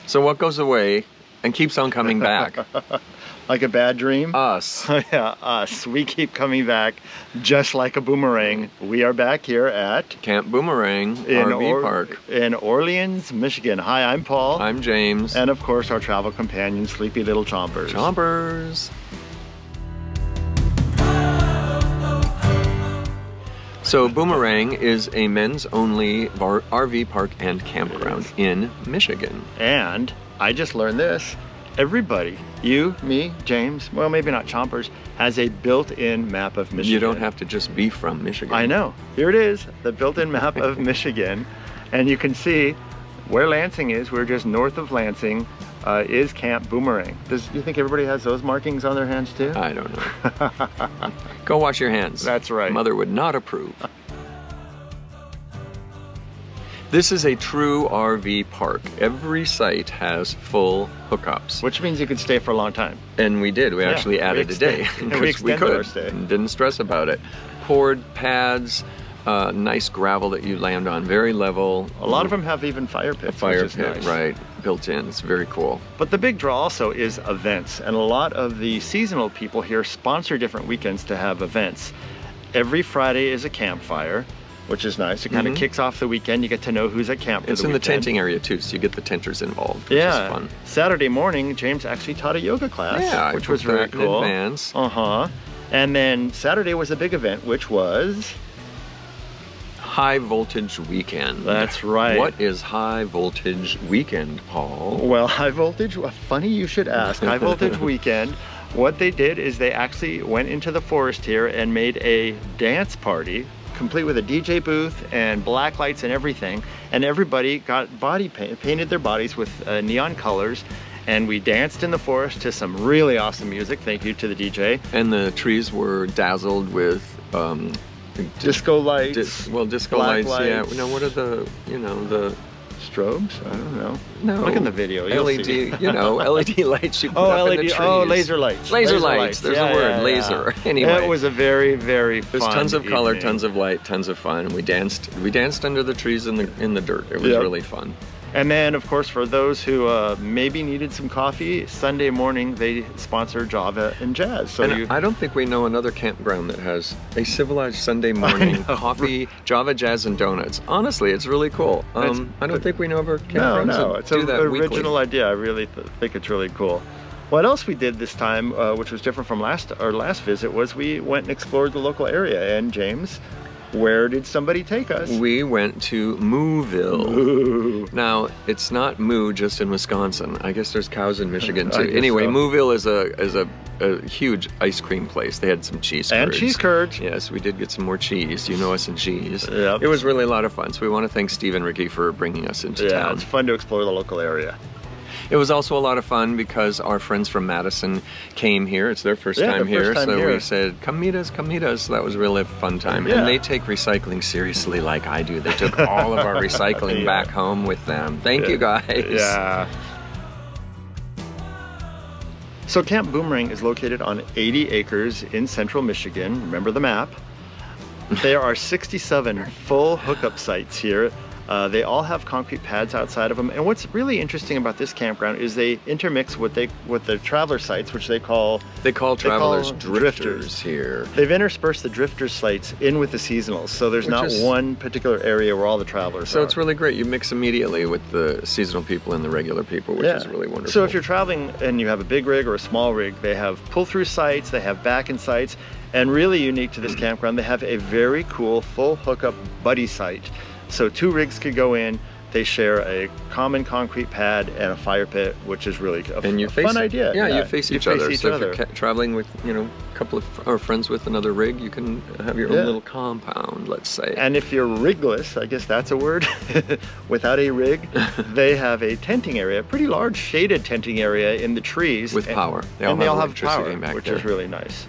So what goes away and keeps on coming back? Like a bad dream? Us. Yeah, us. We keep coming back just like a boomerang. We are back here at Camp Boomerang RV Park in Orleans, Michigan. Hi, I'm Paul. I'm James. And of course our travel companion, Sleepy Little Chompers. Chompers. So Boomerang is a men's only RV park and campground in Michigan. And I just learned this. Everybody, you, me, James, well, maybe not Chompers, has a built-in map of Michigan. You don't have to just be from Michigan. I know. Here it is, the built-in map of Michigan. And you can see where Lansing is. We're just north of Lansing, is Camp Boomerang. Do you think everybody has those markings on their hands too? I don't know. Go wash your hands. That's right. Mother would not approve. This is a true RV park. Every site has full hookups. Which means you could stay for a long time. And we did. We actually added a day. Because we could. Didn't stress about it. Poured pads, nice gravel that you land on, very level. A lot of them have even fire pits. A fire which is pit, nice. right, built in. It's very cool. But the big draw also is events. And a lot of the seasonal people here sponsor different weekends to have events. Every Friday is a campfire, which is nice. It kind of kicks off the weekend. You get to know who's at camp for the weekend. It's in the tenting area too, so you get the tenters involved, which is fun. Saturday morning, James actually taught a yoga class, which was very cool. In advance. And then Saturday was a big event, which was High Voltage Weekend. That's right. What is High Voltage Weekend, Paul? Well, High Voltage, funny you should ask. High Voltage Weekend, what they did is they actually went into the forest here and made a dance party, complete with a DJ booth and black lights and everything. And everybody got body painted their bodies with neon colors. And we danced in the forest to some really awesome music. Thank you to the DJ. And the trees were dazzled with disco lights. Disco lights. Yeah. No, what are the the strobes? I don't know. No. Look in the video. LED. See. LED lights. You put up in the trees. Oh, laser lights. Laser lights. There's a word. Laser. Anyway. It was a very, very fun. There's tons of color, evening. tons of light, tons of fun. We danced under the trees in the dirt. It was really fun. And then, of course, for those who maybe needed some coffee, Sunday morning they sponsor Java and Jazz. So I don't think we know another campground that has a civilized Sunday morning coffee, Java, Jazz, and donuts. Honestly, it's really cool. I don't think we know of our campgrounds that it's do that an weekly. original idea. I really think it's really cool. What else we did this time, which was different from our last visit, was we went and explored the local area. And James, where did somebody take us? We went to Mooville. Moo. Now, it's not moo just in Wisconsin. I guess there's cows in Michigan too. Anyway, Mooville is a huge ice cream place. They had some cheese curds. And cheese curds. Yes, we did get some more cheese. You know us in cheese. Yep. It was really a lot of fun. So we want to thank Steve and Ricky for bringing us into town. Yeah, it's fun to explore the local area. It was also a lot of fun because our friends from Madison came here. It's their first time here. We said, come meet us, come meet us. That was really a fun time. Yeah. And they take recycling seriously like I do. They took all of our recycling back home with them. Thank you guys. Yeah. So Camp Boomerang is located on 80 acres in central Michigan. Remember the map. There are 67 full hookup sites here. They all have concrete pads outside of them. And what's really interesting about this campground is they intermix with the traveler sites, which they call travelers drifters here. They've interspersed the drifters sites in with the seasonals. So there's not one particular area where all the travelers are. So it's really great. You mix immediately with the seasonal people and the regular people, which is really wonderful. So if you're traveling and you have a big rig or a small rig, they have pull-through sites, they have back-in sites, and really unique to this campground, they have a very cool full hookup buddy site. So 2 rigs could go in. They share a common concrete pad and a fire pit, which is really a fun idea. Yeah, you face each other. So if you're traveling with, a couple of or friends with another rig, you can have your own little compound, let's say. And if you're rigless, I guess that's a word, without a rig, they have a tenting area, a pretty large shaded tenting area in the trees. With power. They all have power, which is really nice.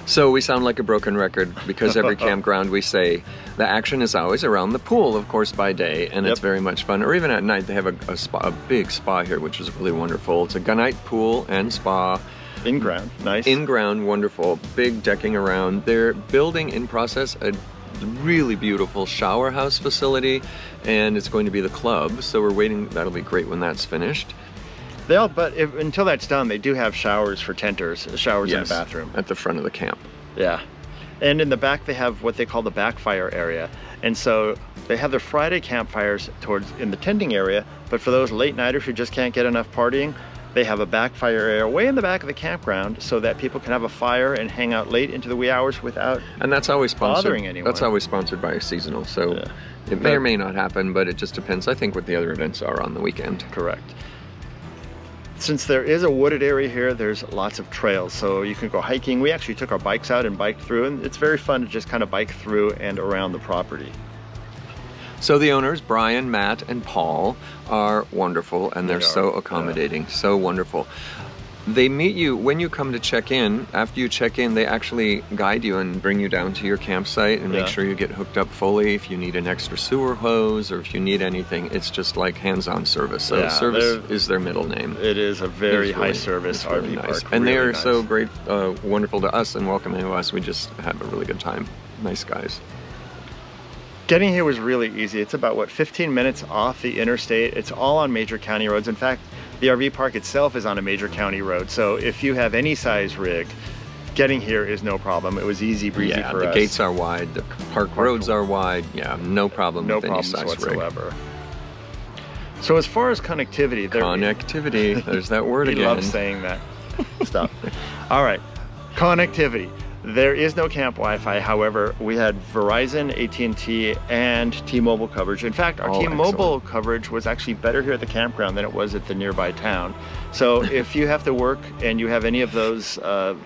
So we sound like a broken record because every campground we say the action is always around the pool, of course, by day, and it's very much fun. Or even at night, they have a big spa here, which is really wonderful. It's a gunite pool and spa. In ground, nice. In ground, wonderful. Big decking around. They're building in process a really beautiful shower house facility, and it's going to be the club. So we're waiting. That'll be great when that's finished. Until that's done, they do have showers for tenters, showers in the bathroom. At the front of the camp. Yeah. And in the back, they have what they call the backfire area. And so they have their Friday campfires in the tenting area, but for those late nighters who just can't get enough partying, they have a backfire area way in the back of the campground so that people can have a fire and hang out late into the wee hours without bothering anyone. That's always sponsored by a seasonal, so it may or may not happen, but it just depends, I think, what the other events are on the weekend. Correct. Since there is a wooded area here, there's lots of trails, so you can go hiking. We actually took our bikes out and biked through, and it's very fun to just kind of bike through and around the property. So the owners, Brian, Matt, and Paul, are wonderful, and they're so accommodating, so wonderful. They meet you when you come to check in. After you check in, they actually guide you and bring you down to your campsite and make sure you get hooked up fully. If you need an extra sewer hose or if you need anything, it's just like hands-on service. So service is their middle name. It is a very high service RV park. And they are so great, wonderful to us and welcoming to us. We just have a really good time. Nice guys. Getting here was really easy. It's about, what, 15 minutes off the interstate. It's all on major county roads. In fact, the RV park itself is on a major county road. So if you have any size rig, getting here is no problem. It was easy breezy for us. The gates are wide, the park roads are wide. Yeah, no problem with any size whatsoever. rig. So as far as connectivity, there's that word again. He loves saying that stuff. All right, connectivity. There is no camp Wi-Fi. However, we had Verizon, AT&T, and T-Mobile coverage. In fact, our T-Mobile coverage was actually better here at the campground than it was at the nearby town. So if you have to work and you have any of those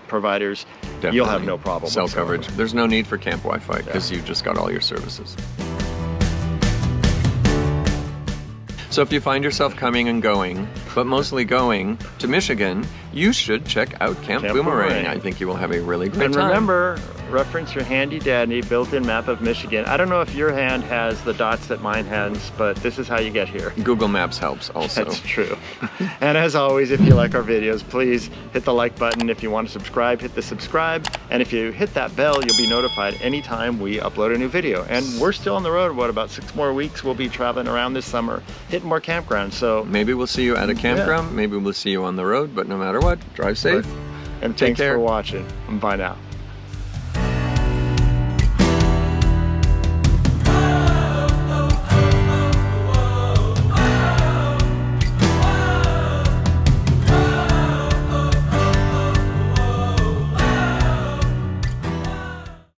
providers, you'll have no problem. Cell coverage. There's no need for camp Wi-Fi because you just got all your services. So if you find yourself coming and going, but mostly going to Michigan, you should check out Camp Boomerang. I think you will have a really great time. And remember, reference your handy dandy built-in map of Michigan. I don't know if your hand has the dots that mine has, but this is how you get here. Google Maps helps also. That's true. And as always, if you like our videos, please hit the like button. If you want to subscribe, hit the subscribe. And if you hit that bell, you'll be notified anytime we upload a new video. And we're still on the road. What, about 6 more weeks? We'll be traveling around this summer, hitting more campgrounds. So maybe we'll see you at a campground. Maybe we'll see you on the road. But no matter what, drive safe. And thanks for watching. Bye now.